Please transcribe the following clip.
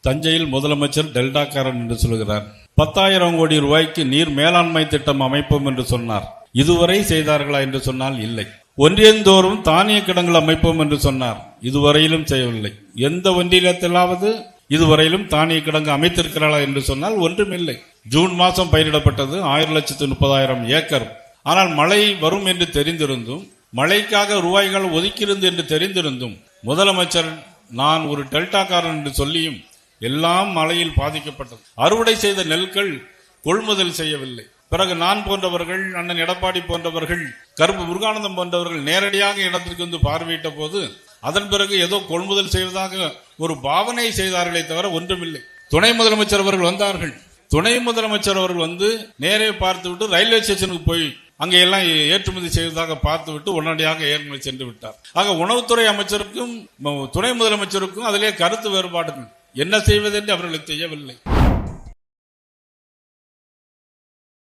தஞ்சையில் முதலமைச்சர் டெல்டாக்காரன் என்று சொல்கிறார். 10,000 கோடி ரூபாய்க்கு நீர் மேலாண்மை திட்டம் அமைப்போம் என்று சொன்னார். இதுவரை செய்தார்களா என்று சொன்னால் இல்லை. ஒன்றியந்தோறும் தானிய கிடங்குகள் அமைப்போம் என்று சொன்னார். இதுவரையிலும் செய்யவில்லை. எந்த ஒன்றியத்திலாவது இதுவரையிலும் தானிய கிடங்கு அமைத்திருக்கிறார்களா என்று சொன்னால் ஒன்றுமில்லை. ஜூன் மாதம் பயிரிடப்பட்டது 1,30,000 ஏக்கர். ஆனால் மழை வரும் என்று தெரிந்திருந்தும், மழைக்காக ரூபாய்கள் ஒதுக்கியிருந்து என்று தெரிந்திருந்தும், முதலமைச்சர் நான் ஒரு டெல்டாக்காரன் என்று சொல்லியும் எல்லாம் மழையில் பாதிக்கப்பட்டது. அறுவடை செய்த நெல்கள் கொள்முதல் செய்யவில்லை. பிறகு நான் போன்றவர்கள், அண்ணன் எடப்பாடி போன்றவர்கள், கருப்பு முருகானந்தம் போன்றவர்கள் நேரடியாக இடத்திற்கு வந்து பார்வையிட்ட போது அதன் பிறகு ஏதோ கொள்முதல் செய்வதாக ஒரு பாவனை செய்தார்களே தவிர ஒன்றுமில்லை. துணை முதலமைச்சர் அவர்கள் வந்தார்கள். துணை முதலமைச்சர் அவர்கள் வந்து நேரே பார்த்துவிட்டு ரயில்வே ஸ்டேஷனுக்கு போய் அங்கே எல்லாம் ஏற்றுமதி செய்வதாக பார்த்துவிட்டு உடனடியாக ஏற்றுமதி சென்று விட்டார். ஆக உணவுத்துறை அமைச்சருக்கும் துணை முதலமைச்சருக்கும் அதிலே கருத்து வேறுபாடுகள் என்ன செய்வது என்று அவர்களுக்கு தெரியவில்லை.